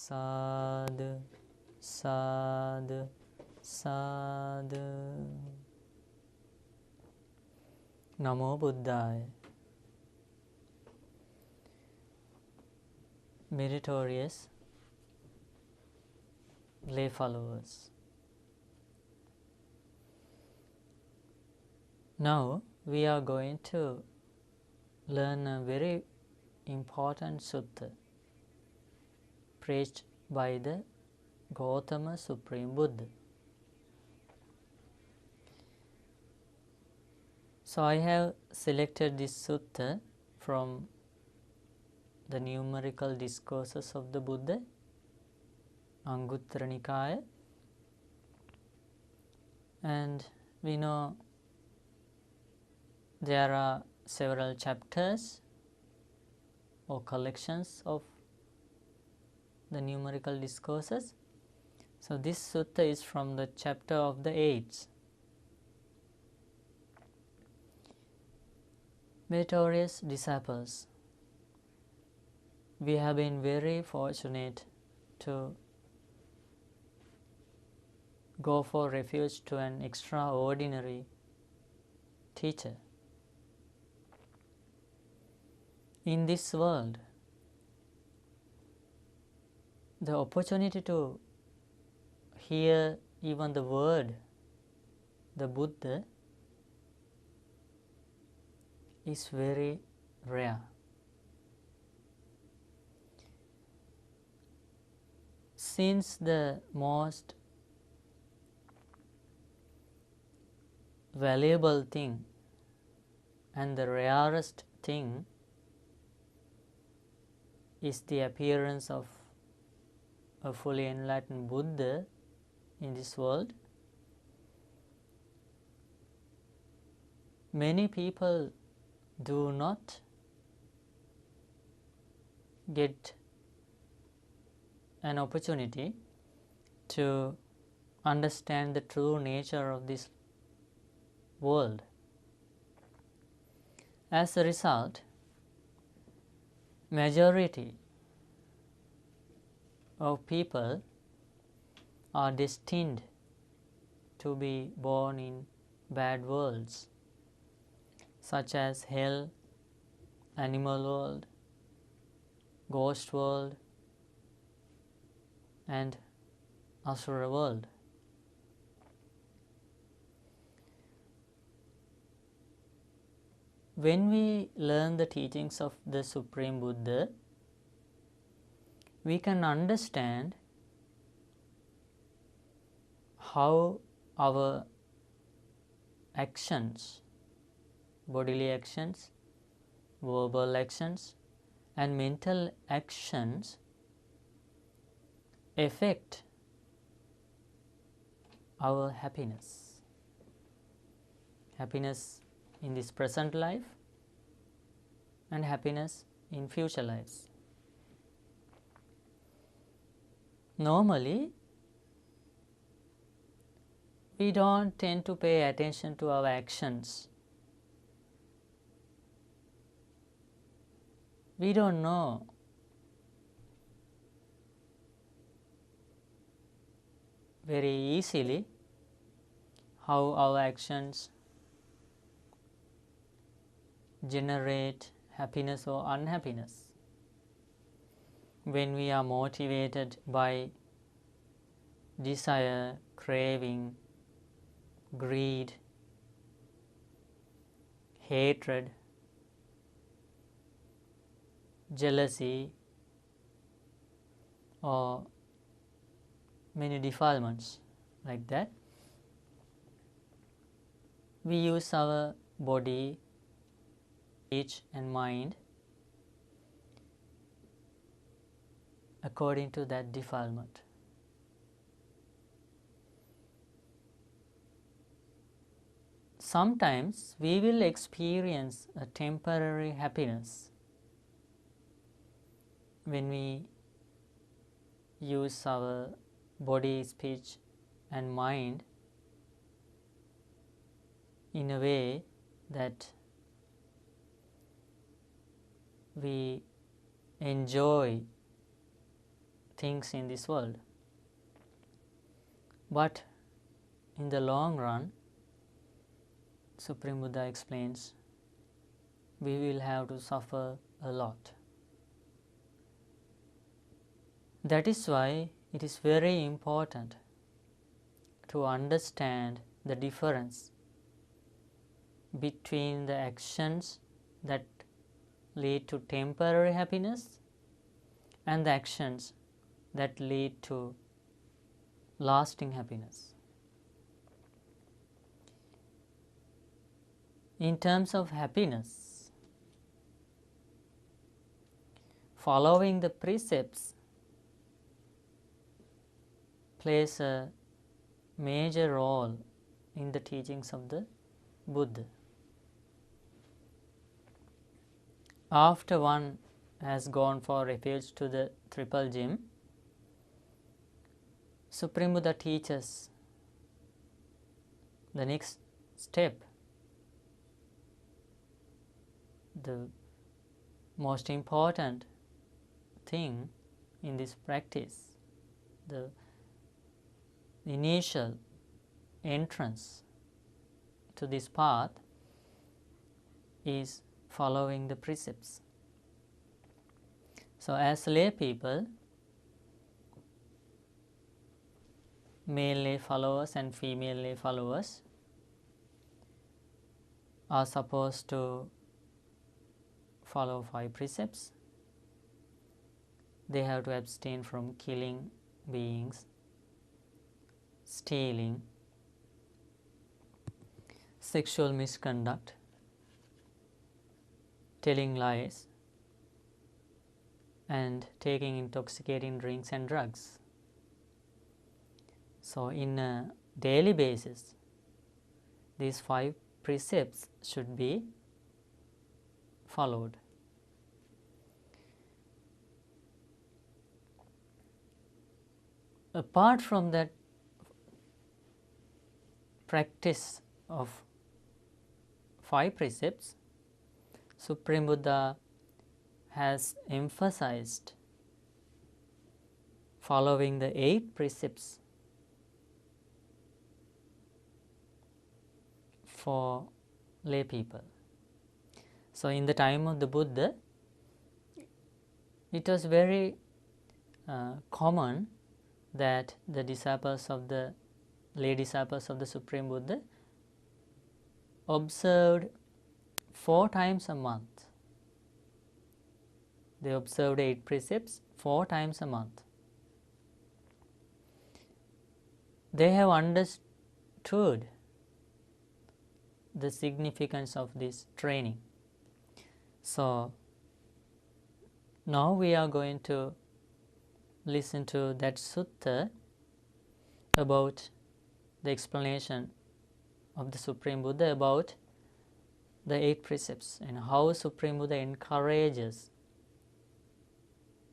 Sadhu, sadhu, sadhu. Namo Buddhaya. Meritorious lay followers. Now we are going to learn a very important sutta preached by the Gautama Supreme Buddha. So I have selected this sutta from the numerical discourses of the Buddha, Anguttara Nikaya, and we know there are several chapters or collections of the numerical discourses. So this sutta is from the chapter of the 8th. Meritorious disciples, we have been very fortunate to go for refuge to an extraordinary teacher. In this world, the opportunity to hear even the word, the Buddha, is very rare. Since the most valuable thing and the rarest thing is the appearance of a fully enlightened Buddha in this world, many people do not get an opportunity to understand the true nature of this world. As a result, majority of people are destined to be born in bad worlds, such as hell, animal world, ghost world, and Asura world. When we learn the teachings of the Supreme Buddha, we can understand how our actions, bodily actions, verbal actions, and mental actions affect our happiness. Happiness in this present life and happiness in future lives. Normally, we don't tend to pay attention to our actions. We don't know very easily how our actions generate happiness or unhappiness. When we are motivated by desire, craving, greed, hatred, jealousy, or many defilements like that, we use our body, speech, and mind according to that defilement. Sometimes we will experience a temporary happiness when we use our body, speech, and mind in a way that we enjoy things in this world. But in the long run, Supreme Buddha explains, we will have to suffer a lot. That is why it is very important to understand the difference between the actions that lead to temporary happiness and the actions that lead to lasting happiness. In terms of happiness, following the precepts plays a major role in the teachings of the Buddha. After one has gone for refuge to the triple gem, Supreme Buddha teaches the next step, the most important thing in this practice, the initial entrance to this path is following the precepts. So, as lay people, male lay followers and female lay followers are supposed to follow 5 precepts. They have to abstain from killing beings, stealing, sexual misconduct, telling lies, and taking intoxicating drinks and drugs. So, in a daily basis, these 5 precepts should be followed. Apart from that practice of 5 precepts, Supreme Buddha has emphasized following the 8 precepts for lay people. So, in the time of the Buddha, it was very common that the disciples of the lay disciples of the Supreme Buddha observed 4 times a month. They observed 8 precepts 4 times a month. They have understood the significance of this training. So, now we are going to listen to that sutta about the explanation of the Supreme Buddha about the 8 precepts and how Supreme Buddha encourages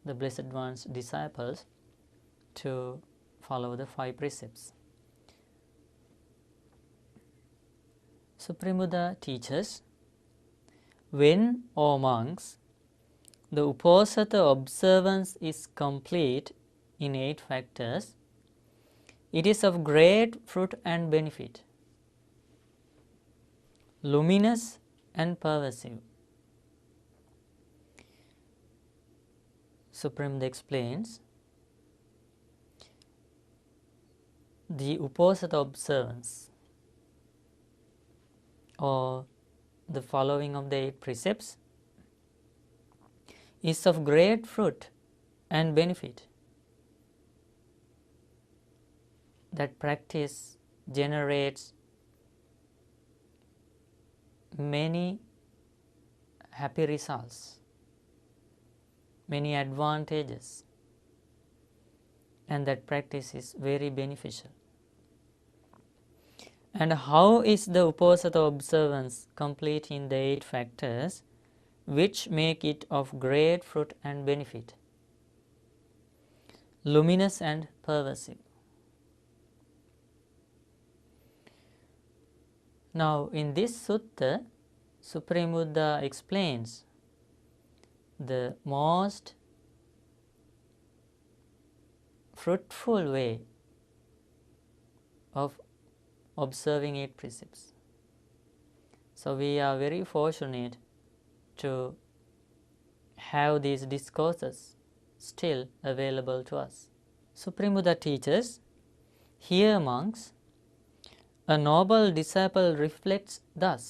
the Blessed One's disciples to follow the 5 precepts. Supreme Buddha teaches, when, O monks, the Uposatha observance is complete in 8 factors, it is of great fruit and benefit, luminous and pervasive. Supreme Buddha explains, the Uposatha observance or the following of the 8 precepts is of great fruit and benefit. That practice generates many happy results, many advantages, and that practice is very beneficial. And how is the Uposatha observance complete in the 8 factors which make it of great fruit and benefit, luminous and pervasive? Now, in this sutta, Supreme Buddha explains the most fruitful way of observing 8 precepts. So we are very fortunate to have these discourses still available to us. Supreme Buddha teaches, "Here, monks, a noble disciple reflects thus."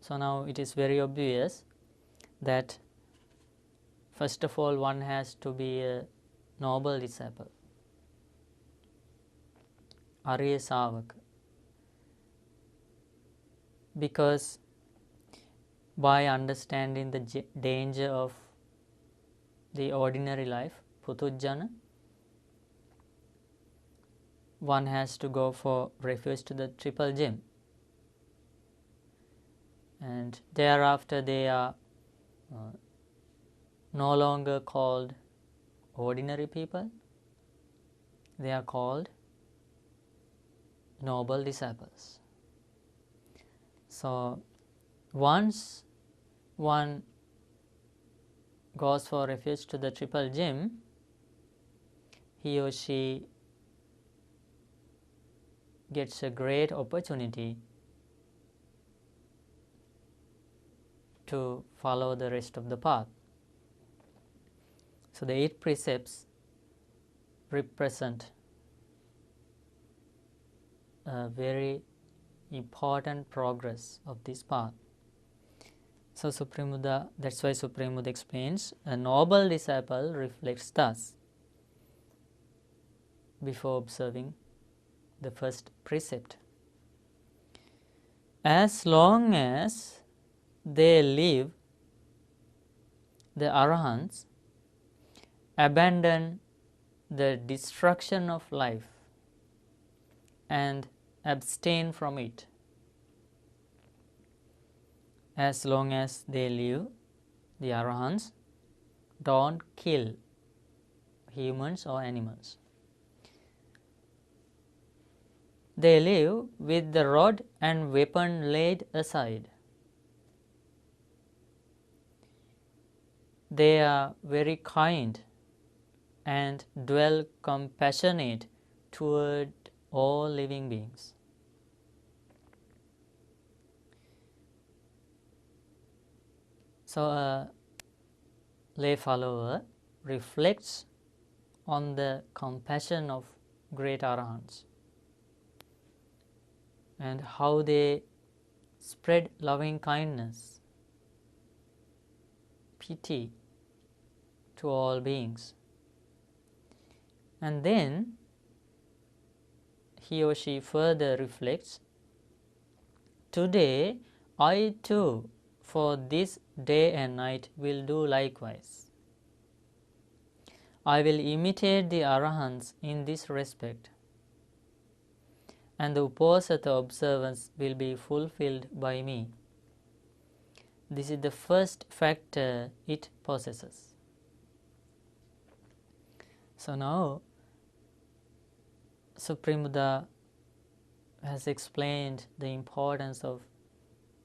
So now it is very obvious that first of all one has to be a noble disciple, Arya Savaka, because by understanding the danger of the ordinary life, Putujjana, one has to go for refuge to the triple gem, and thereafter they are no longer called ordinary people, they are called noble disciples. So once one goes for refuge to the triple gem, he or she gets a great opportunity to follow the rest of the path. So the 8 precepts represent a very important progress of this path. So Supreme Buddha, that's why Supreme Buddha explains, a noble disciple reflects thus before observing the first precept. As long as they live, the Arahants abandon the destruction of life and abstain from it. As long as they live, the Arahants don't kill humans or animals. They live with the rod and weapon laid aside. They are very kind and dwell compassionate toward all living beings. So a lay follower reflects on the compassion of great Arahants and how they spread loving kindness, pity to all beings. And then he or she further reflects, today I too for this day and night will do likewise. I will imitate the Arahants in this respect, and the Uposatha observance will be fulfilled by me. This is the first factor it possesses. So now Supreme Buddha has explained the importance of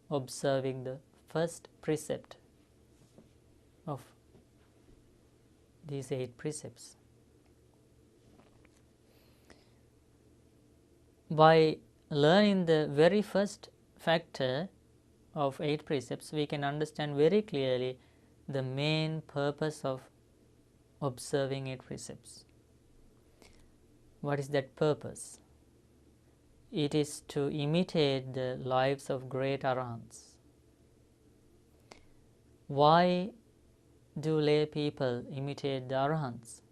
observing the first precept of these 8 precepts. By learning the very first factor of 8 precepts, we can understand very clearly the main purpose of observing 8 precepts. What is that purpose? It is to imitate the lives of great Arahants. Why do lay people imitate the Arahants?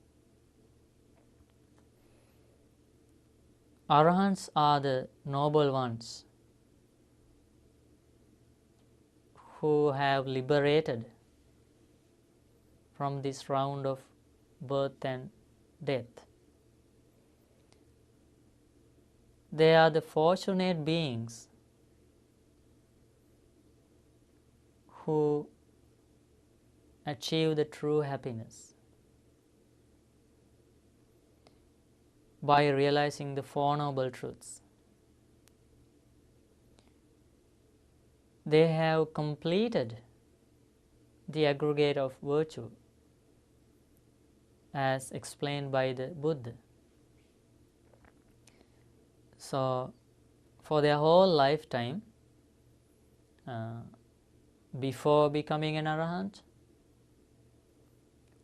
Arahants are the noble ones who have liberated from this round of birth and death. They are the fortunate beings who achieve the true happiness by realizing the Four Noble Truths. They have completed the aggregate of virtue. as explained by the Buddha. So, for their whole lifetime, before becoming an arahant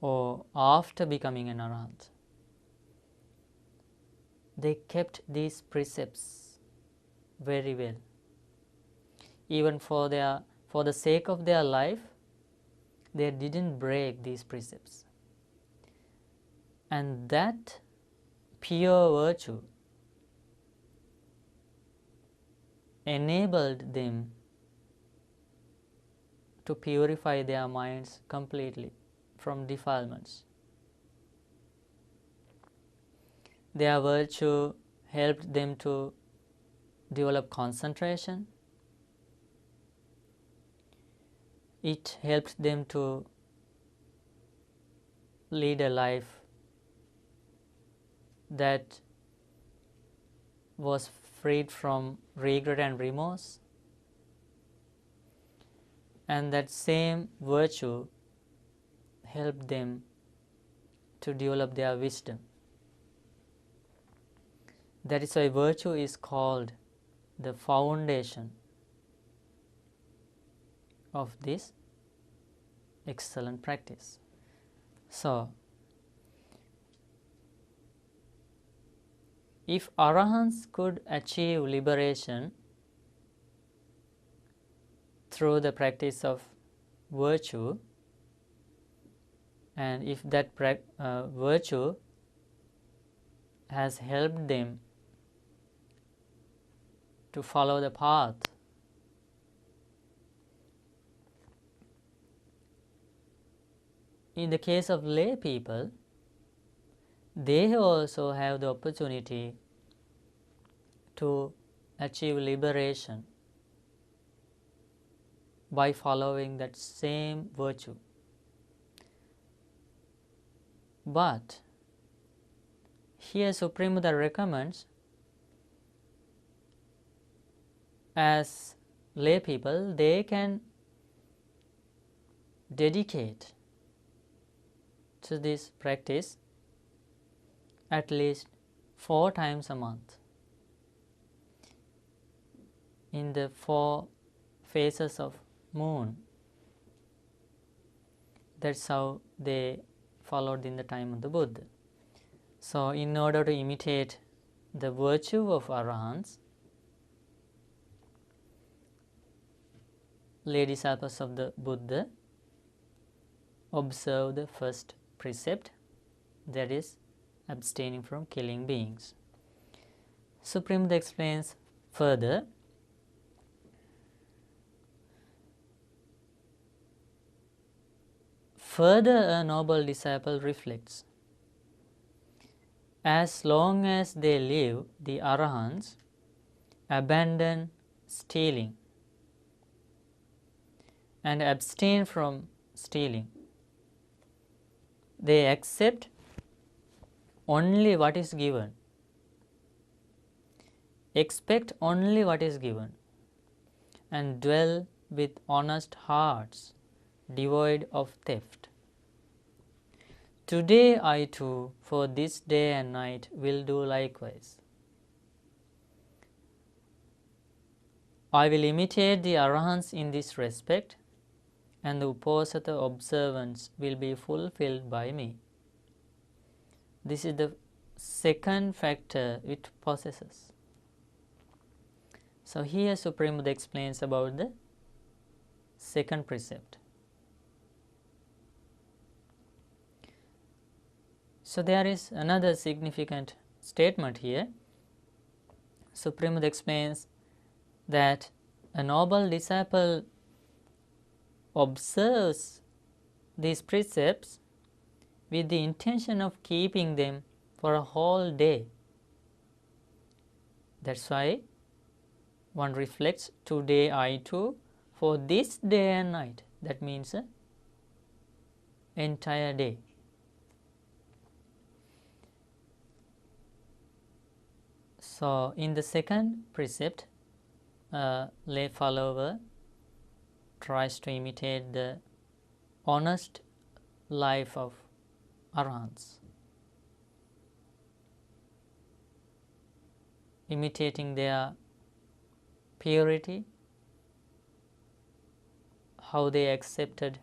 or after becoming an arahant, they kept these precepts very well. Even for the sake of their life, they didn't break these precepts. And that pure virtue enabled them to purify their minds completely from defilements. Their virtue helped them to develop concentration. It helped them to lead a life that was freed from regret and remorse, and that same virtue helped them to develop their wisdom. That is why virtue is called the foundation of this excellent practice. So, if arahants could achieve liberation through the practice of virtue, and if that virtue has helped them to follow the path, in the case of lay people, they also have the opportunity to achieve liberation by following that same virtue. But here Supreme Buddha recommends, as lay people, they can dedicate to this practice at least 4 times a month in the 4 phases of moon. That's how they followed in the time of the Buddha. So, in order to imitate the virtue of arahants, lay disciples of the Buddha observe the first precept, that is abstaining from killing beings. Supreme Buddha explains further, a noble disciple reflects, as long as they live, the arahants abandon stealing and abstain from stealing. They accept only what is given, expect only what is given, and dwell with honest hearts, devoid of theft. Today I too, for this day and night, will do likewise. I will imitate the arahants in this respect, and the Uposatha observance will be fulfilled by me. This is the second factor it possesses. So, here Supreme Buddha explains about the second precept. So, there is another significant statement here. Supreme Buddha explains that a noble disciple observes these precepts with the intention of keeping them for a whole day. That's why one reflects, today I too, for this day and night. That means an entire day. So, in the second precept, a lay follower tries to imitate the honest life of Arahants, imitating their purity, how they accepted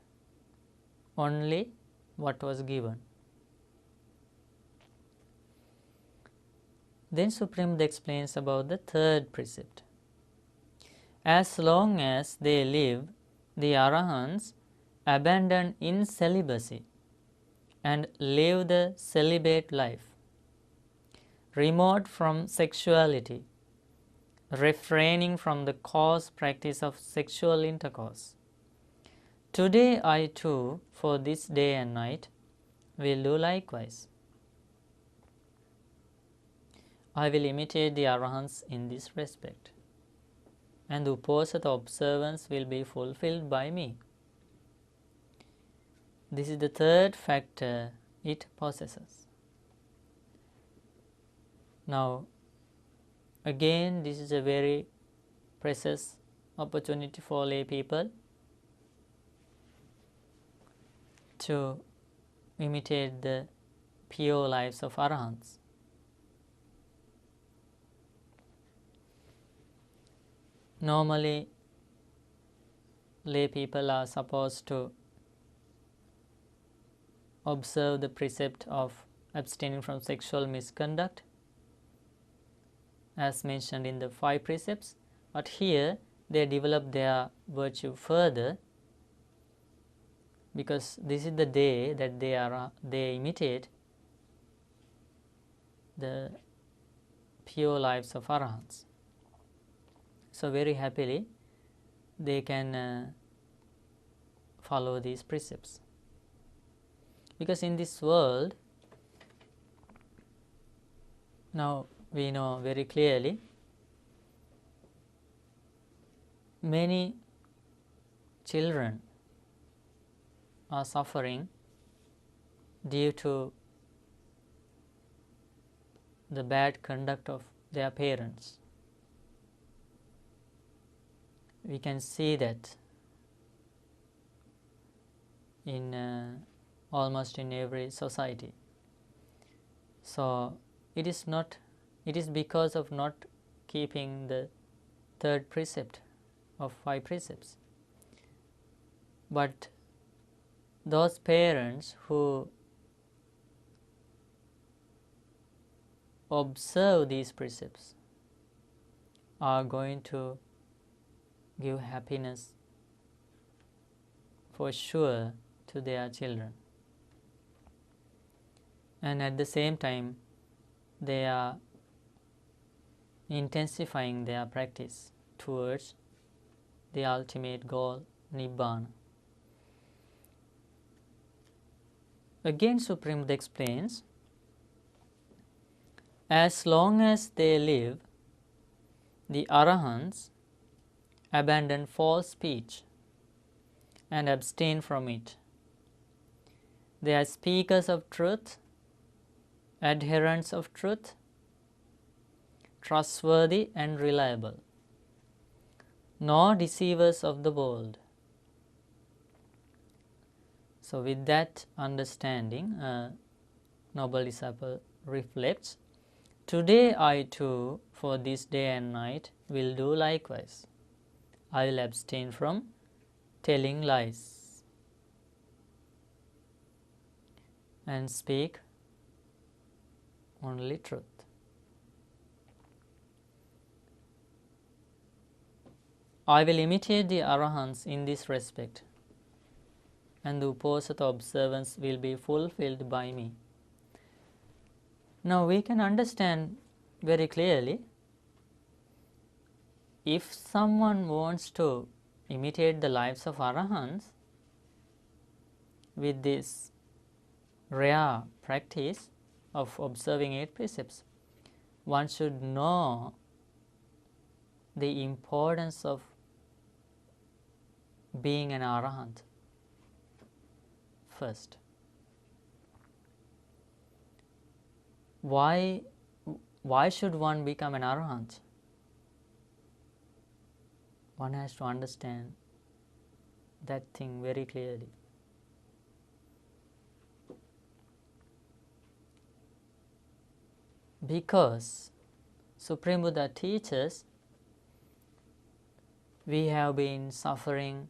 only what was given. Then Supreme Buddha explains about the third precept. As long as they live, the Arahants abandon incelibacy and live the celibate life, remote from sexuality, refraining from the coarse practice of sexual intercourse. Today I too, for this day and night, will do likewise. I will imitate the Arahants in this respect, and the Uposatha observance will be fulfilled by me. This is the third factor it possesses. Now, again, this is a very precious opportunity for lay people to imitate the pure lives of Arahants. Normally, lay people are supposed to observe the precept of abstaining from sexual misconduct as mentioned in the 5 precepts, but here they develop their virtue further, because this is the day that they imitate the pure lives of Arahants. So very happily they can follow these precepts, because in this world now we know very clearly many children are suffering due to the bad conduct of their parents. We can see that in almost in every society. So it is because of not keeping the third precept of 5 precepts. But those parents who observe these precepts are going to give happiness for sure to their children, and at the same time they are intensifying their practice towards the ultimate goal, Nibbana. Again, Supreme Buddha explains, as long as they live, the Arahants abandon false speech and abstain from it. They are speakers of truth, adherents of truth, trustworthy and reliable, nor deceivers of the bold. So with that understanding, noble disciple reflects, today I too, for this day and night, will do likewise. I will abstain from telling lies and speak only truth. I will imitate the Arahants in this respect, and the Uposatha observance will be fulfilled by me. Now we can understand very clearly, if someone wants to imitate the lives of Arahants with this rare practice of observing 8 precepts, one should know the importance of being an Arahant first. Why should one become an Arahant? One has to understand that thing very clearly. because Supreme Buddha teaches we have been suffering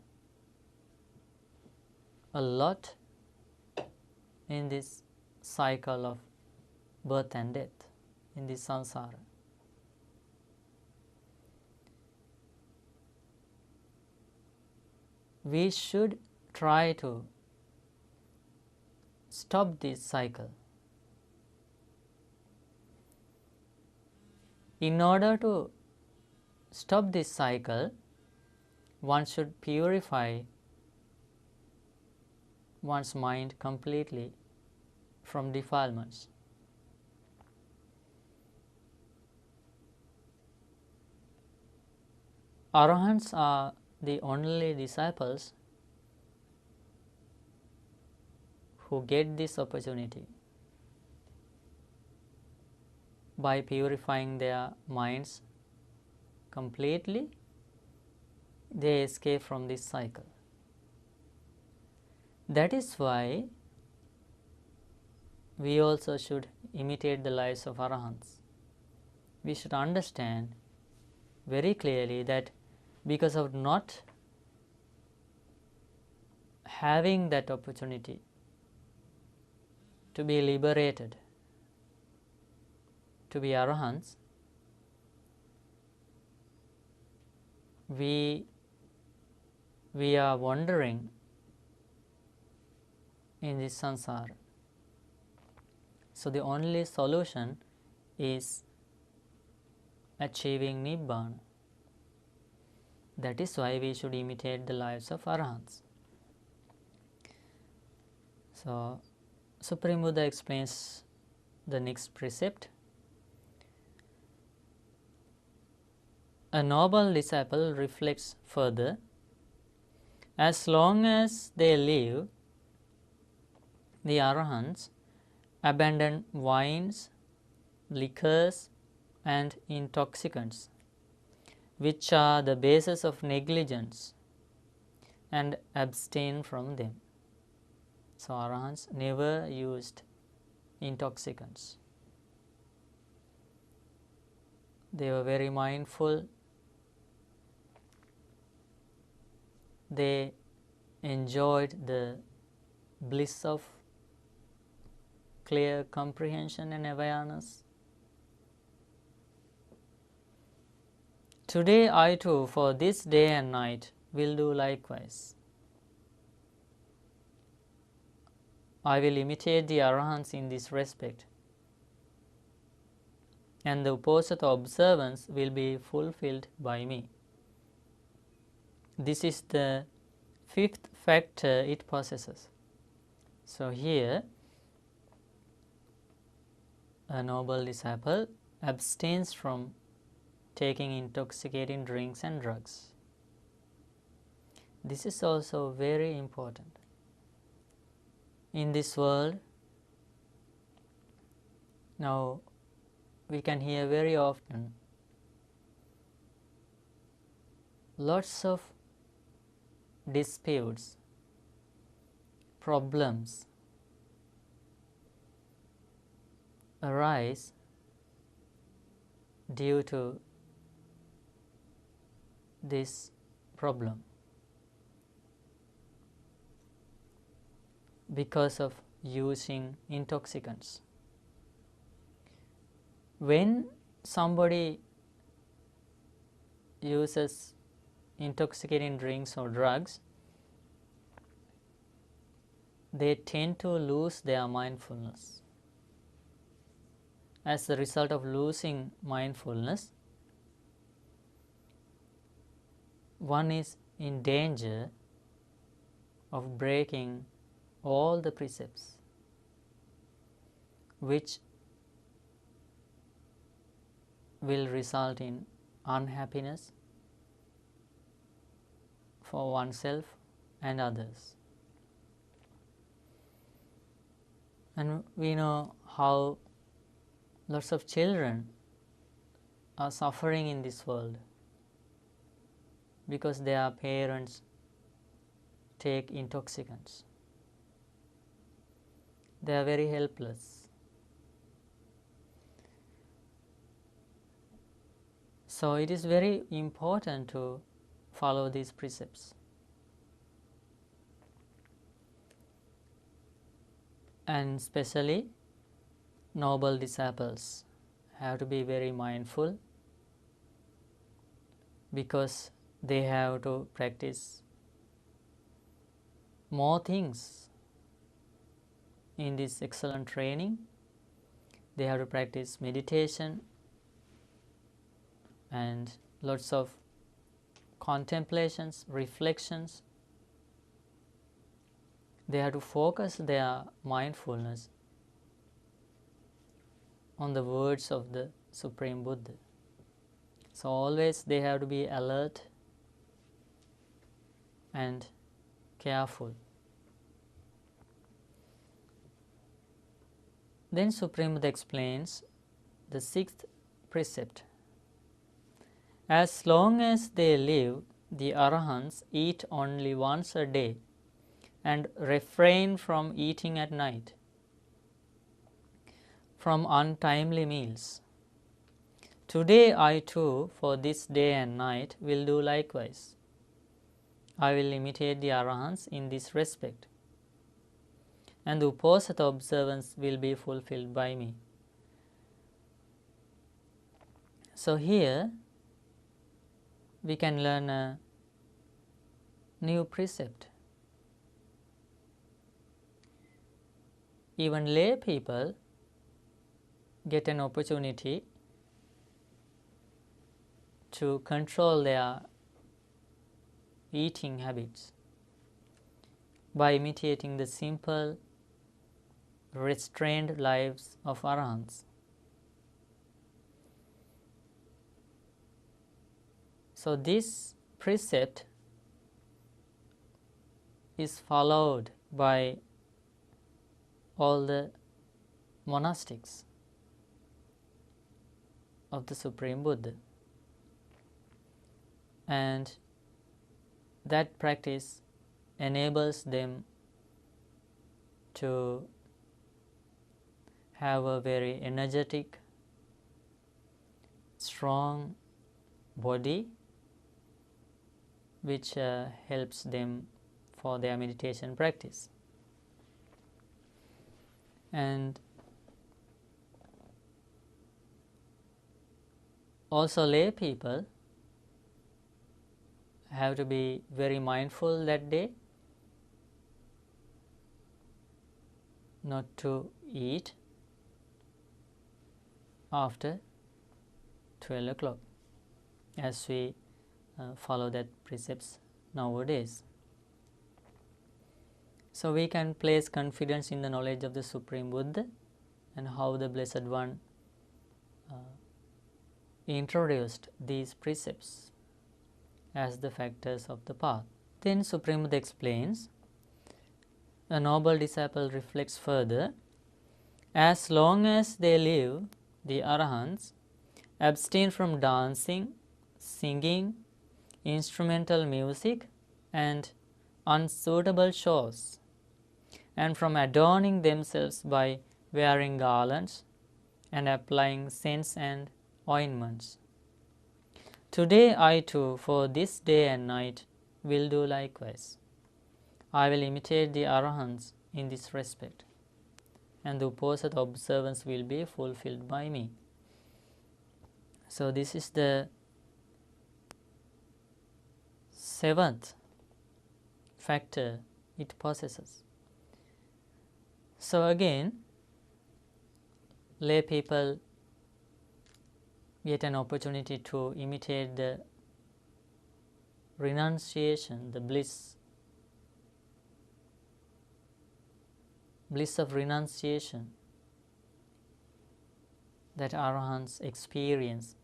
a lot in this cycle of birth and death, in this samsara. We should try to stop this cycle. In order to stop this cycle, one should purify one's mind completely from defilements. Arahants are the only disciples who get this opportunity. By purifying their minds completely, they escape from this cycle. That is why we also should imitate the lives of Arahants. We should understand very clearly that because of not having that opportunity to be liberated, to be Arahants, we are wandering in this samsara. So the only solution is achieving Nibbana. That is why we should imitate the lives of Arahants. So Supreme Buddha explains the next precept. A noble disciple reflects further. As long as they live, the Arahants abandon wines, liquors, and intoxicants, which are the basis of negligence, and abstain from them. So Arahants never used intoxicants. They were very mindful. They enjoyed the bliss of clear comprehension and awareness. Today I too, for this day and night, will do likewise. I will imitate the Arahants in this respect, and the Uposatha observance will be fulfilled by me. This is the fifth factor it possesses. So here, a noble disciple abstains from taking intoxicating drinks and drugs. This is also very important. In this world, now we can hear very often lots of disputes, problems arise due to this problem, because of using intoxicants. When somebody uses intoxicating drinks or drugs, they tend to lose their mindfulness. As the result of losing mindfulness, one is in danger of breaking all the precepts, which will result in unhappiness for oneself and others. And we know how lots of children are suffering in this world because their parents take intoxicants. They are very helpless. So it is very important to follow these precepts. And especially noble disciples have to be very mindful, because they have to practice more things in this excellent training. They have to practice meditation and lots of contemplations, reflections. They have to focus their mindfulness on the words of the Supreme Buddha. So always they have to be alert and careful. Then Supreme Buddha explains the sixth precept. As long as they live, the Arahants eat only once a day and refrain from eating at night, from untimely meals. Today I too, for this day and night, will do likewise. I will imitate the Arahants in this respect, and the Uposatha observance will be fulfilled by me. So here we can learn a new precept. Even lay people get an opportunity to control their eating habits by imitating the simple, restrained lives of Arahants. So this precept is followed by all the monastics of the Supreme Buddha, and that practice enables them to have a very energetic, strong body, which helps them for their meditation practice. And also lay people have to be very mindful that day not to eat after 12 o'clock, as we follow that precepts nowadays. So we can place confidence in the knowledge of the Supreme Buddha and how the Blessed One introduced these precepts as the factors of the path. Then Supreme Buddha explains, a noble disciple reflects further, as long as they live, the Arahants abstain from dancing, singing, instrumental music and unsuitable shows, and from adorning themselves by wearing garlands and applying scents and ointments. Today I too, for this day and night, will do likewise. I will imitate the Arahants in this respect, and the Uposatha observance will be fulfilled by me. So this is the seventh factor it possesses. So again, lay people get an opportunity to imitate the renunciation, the bliss of renunciation that Arahants experience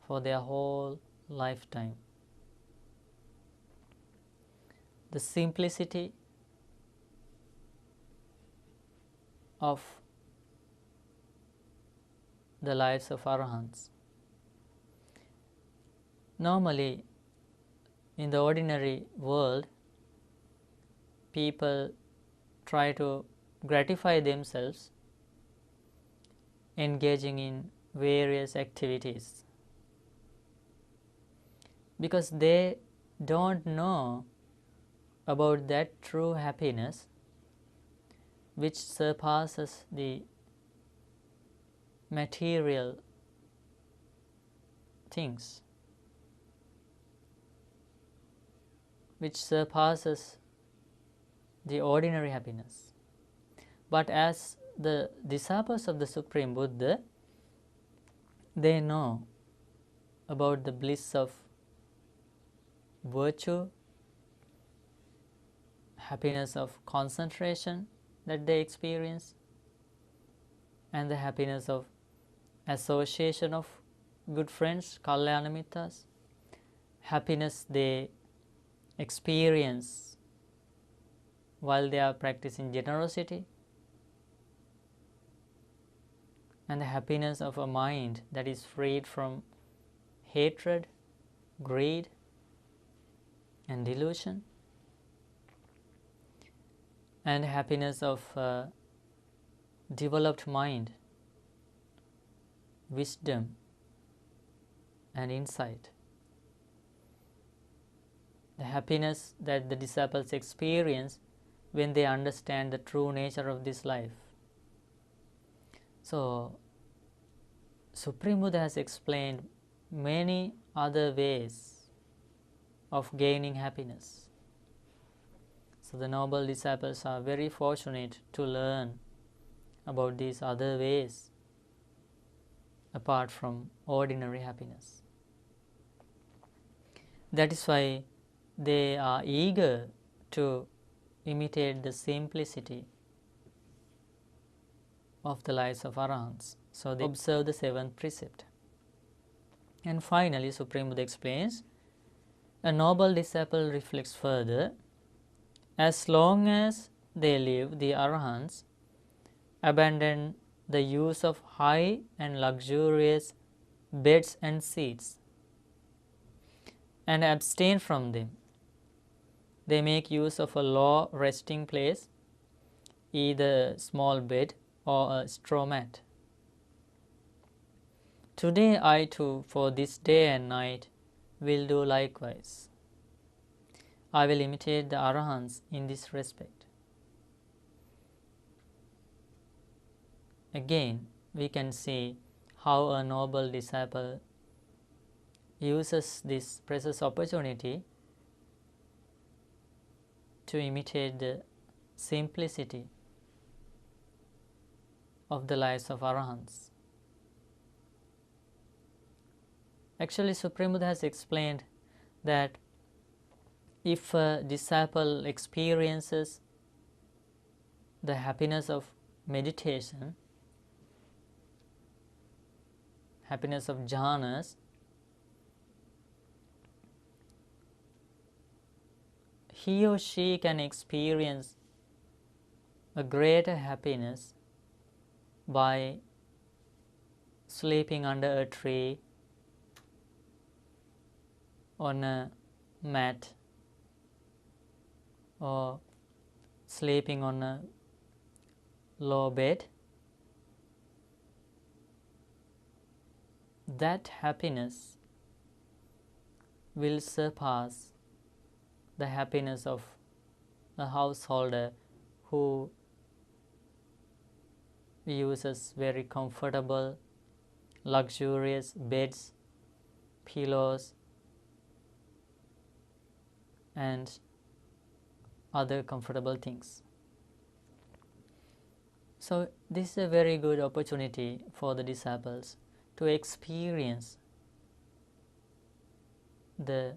for their whole lifetime. The simplicity of the lives of Arahants. Normally, in the ordinary world, people try to gratify themselves engaging in various activities because they don't know about that true happiness which surpasses the material things, which surpasses the ordinary happiness. But as the disciples of the Supreme Buddha, they know about the bliss of virtue, happiness of concentration that they experience, and the happiness of association of good friends, kalyana mittas, happiness they experience while they are practicing generosity, and the happiness of a mind that is freed from hatred, greed, and delusion, and happiness of a developed mind, wisdom, and insight. The happiness that the disciples experience when they understand the true nature of this life. So, Supreme Buddha has explained many other ways of gaining happiness. So, the noble disciples are very fortunate to learn about these other ways apart from ordinary happiness. That is why they are eager to imitate the simplicity of the lives of Arahants. So they observe the seventh precept. And finally, Supreme Buddha explains, a noble disciple reflects further, as long as they live, the Arahants abandon the use of high and luxurious beds and seats and abstain from them. They make use of a low resting place, either a small bed or a straw mat. Today I too, for this day and night, will do likewise. I will imitate the Arahants in this respect. Again, we can see how a noble disciple uses this precious opportunity to imitate the simplicity of the lives of Arahants. Actually, Supreme Buddha has explained that if a disciple experiences the happiness of meditation, happiness of jhanas, he or she can experience a greater happiness by sleeping under a tree, on a mat, or sleeping on a low bed. That happiness will surpass the happiness of a householder who uses very comfortable, luxurious beds, pillows, and other comfortable things. So this is a very good opportunity for the disciples to experience the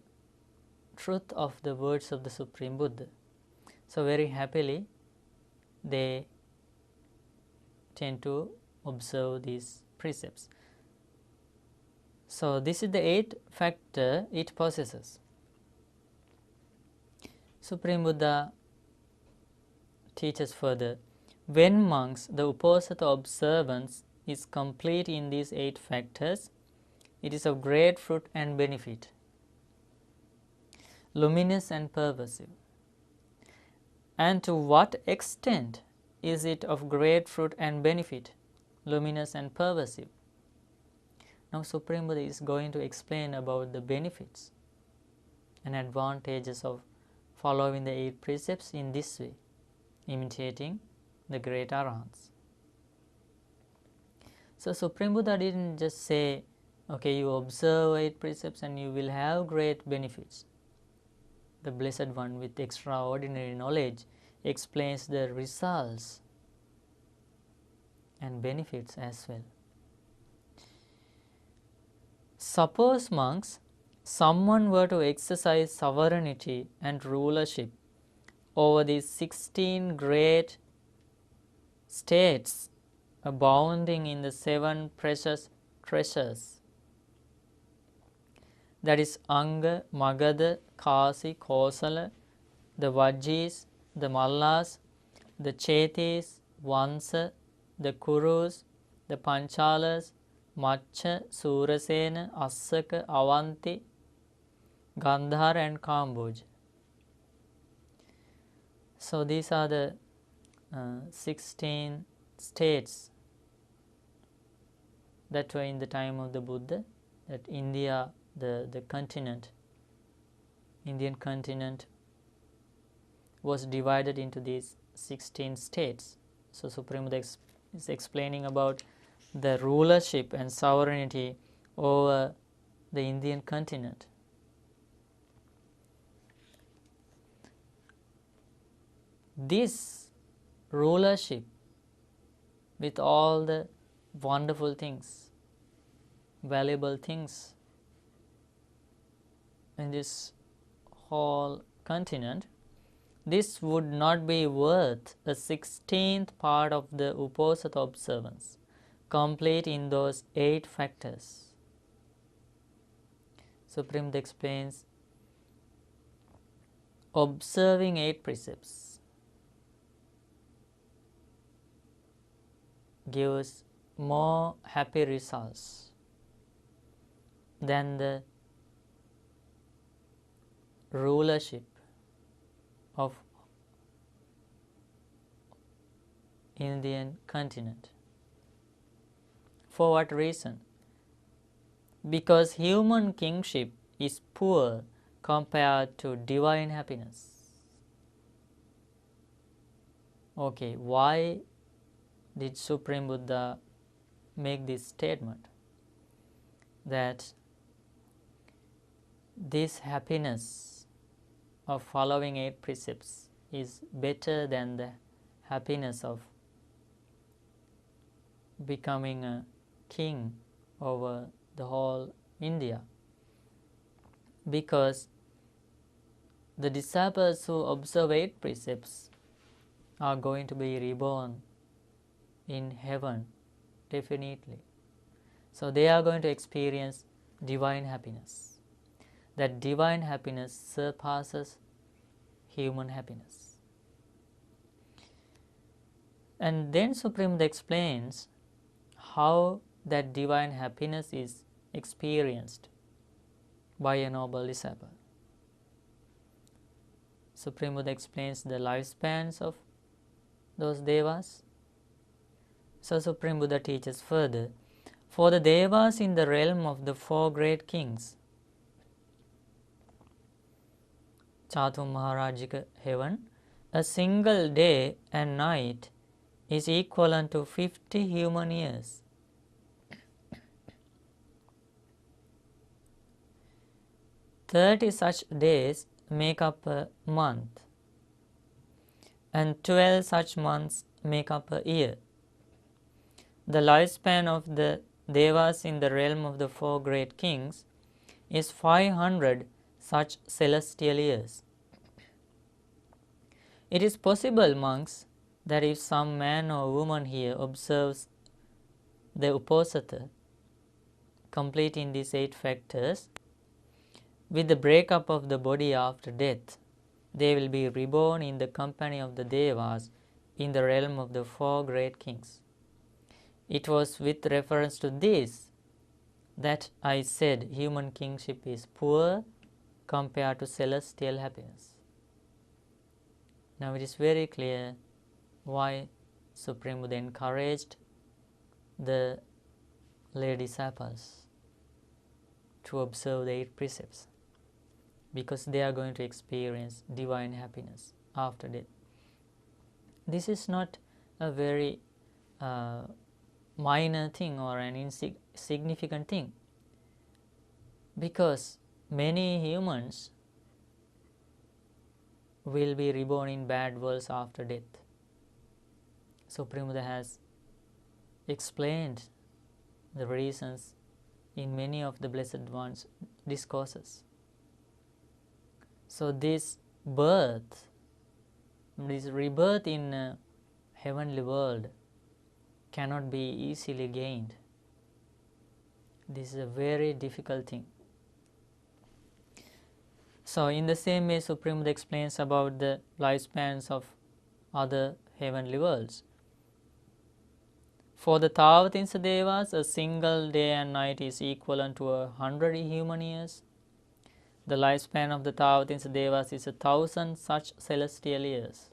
truth of the words of the Supreme Buddha. So very happily they tend to observe these precepts. So this is the eighth factor it possesses. Supreme Buddha teaches further, when monks, the Uposatha observance is complete in these 8 factors, it is of great fruit and benefit, luminous and pervasive. And to what extent is it of great fruit and benefit, luminous and pervasive? Now Supreme Buddha is going to explain about the benefits and advantages of following the 8 precepts in this way, imitating the great arahants. So Supreme Buddha didn't just say, okay, you observe 8 precepts and you will have great benefits. The Blessed One with extraordinary knowledge explains the results and benefits as well. Suppose, monks, someone were to exercise sovereignty and rulership over these 16 great states abounding in the 7 precious treasures, that is Anga, Magadha, Kasi, Kosala, the Vajjis, the Mallas, the Chetis, Vansa, the Kurus, the Panchalas, Macha, Surasena, Assaka, Avanti, Gandhara and Kamboja. So these are the 16 states that were in the time of the Buddha, that India, the continent, Indian continent was divided into these 16 states. So Supreme Buddha is explaining about the rulership and sovereignty over the Indian continent. This rulership with all the wonderful things, valuable things in this whole continent, this would not be worth a 16th part of the Uposatha observance, complete in those 8 factors. Supreme Buddha explains, observing 8 precepts gives more happy results than the rulership of Indian continent. For what reason? Because human kingship is poor compared to divine happiness. Okay, why did Supreme Buddha make this statement? That this happiness of following 8 precepts is better than the happiness of becoming a king over the whole India, because the disciples who observe 8 precepts are going to be reborn in heaven definitely. So they are going to experience divine happiness. That divine happiness surpasses human happiness. And then Supreme Buddha explains how that divine happiness is experienced by a noble disciple. Supreme Buddha explains the lifespans of those devas. So Supreme Buddha teaches further, for the devas in the realm of the 4 great kings, Chatum Maharajika heaven, a single day and night is equivalent to 50 human years. "30 such days make up a month, and 12 such months make up a year. The lifespan of the devas in the realm of the 4 great kings is 500 such celestial years. It is possible, monks, that if some man or woman here observes the Uposatha, complete in these 8 factors, with the breakup of the body after death, they will be reborn in the company of the devas in the realm of the 4 great kings. It was with reference to this that I said human kingship is poor compared to celestial happiness." Now it is very clear why Supreme Buddha encouraged the lay disciples to observe the 8 precepts. because they are going to experience divine happiness after death. This is not a very minor thing or an insignificant thing, because many humans will be reborn in bad worlds after death. Supreme Buddha has explained the reasons in many of the Blessed One's discourses. So this rebirth in a heavenly world cannot be easily gained. This is a very difficult thing. So in the same way, Supreme Buddha explains about the lifespans of other heavenly worlds. For the Tavatinsa Devas, a single day and night is equivalent to 100 human years. The lifespan of the Tavatinsa Devas is 1,000 such celestial years.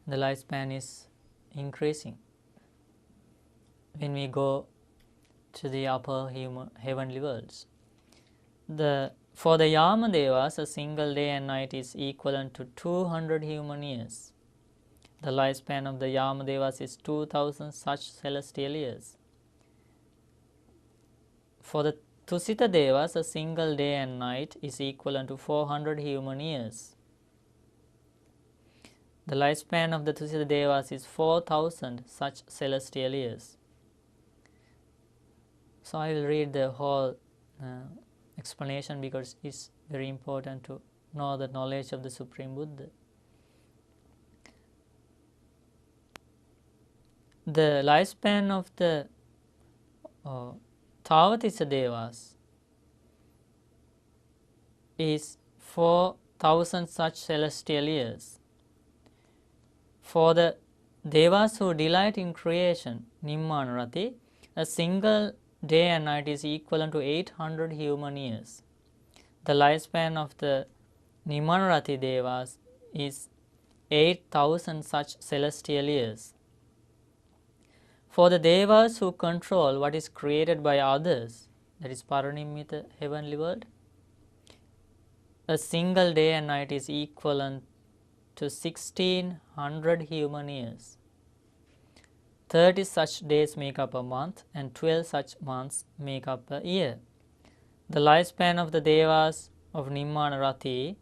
The lifespan is increasing when we go to the upper heavenly worlds. For the Yama Devas, a single day and night is equivalent to 200 human years. The lifespan of the Yama Devas is 2,000 such celestial years. For the Tusita Devas, a single day and night is equivalent to 400 human years. The lifespan of the Tusita Devas is 4,000 such celestial years. So I will read the whole explanation because it's very important to know the knowledge of the Supreme Buddha. The lifespan of the Tavatisa Devas is 4,000 such celestial years. For the Devas who delight in creation, Nimmanarati, a single day and night is equivalent to 800 human years. The lifespan of the Nimmanarati Devas is 8,000 such celestial years. For the Devas who control what is created by others, that is Paranimita heavenly world, a single day and night is equivalent to 1,600 human years. 30 such days make up a month and 12 such months make up a year. The lifespan of the Devas of Nimmanarati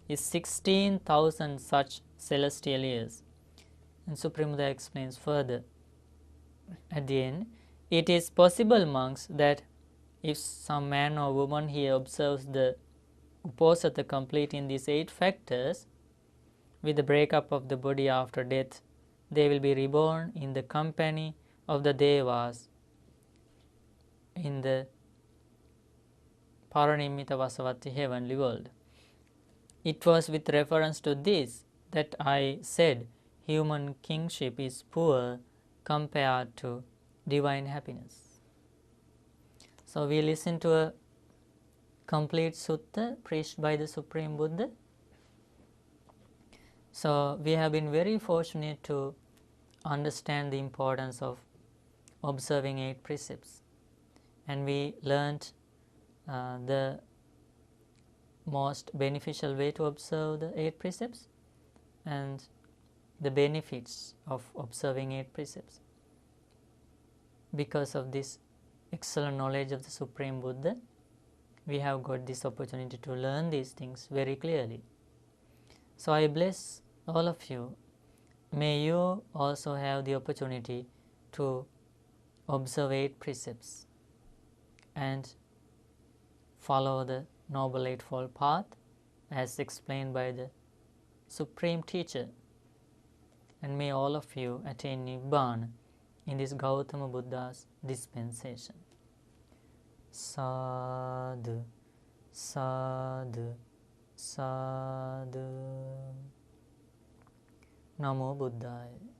is 16,000 such celestial years. And Supreme Buddha explains further. At the end, it is possible, monks, that if some man or woman here observes the Uposatha complete in these 8 factors, with the breakup of the body after death, they will be reborn in the company of the Devas in the Paranimita Vasavati heavenly world. It was with reference to this that I said human kingship is poor compared to divine happiness. So we listen to a complete sutta preached by the Supreme Buddha. So we have been very fortunate to understand the importance of observing 8 precepts, and we learned the most beneficial way to observe the 8 precepts and the benefits of observing 8 precepts. Because of this excellent knowledge of the Supreme Buddha, we have got this opportunity to learn these things very clearly. So I bless all of you. May you also have the opportunity to observe 8 precepts and follow the Noble Eightfold Path as explained by the Supreme Teacher. And may all of you attain Nibbana in this Gautama Buddha's dispensation. Sadhu, sadhu, sadhu. Namo Buddhaya.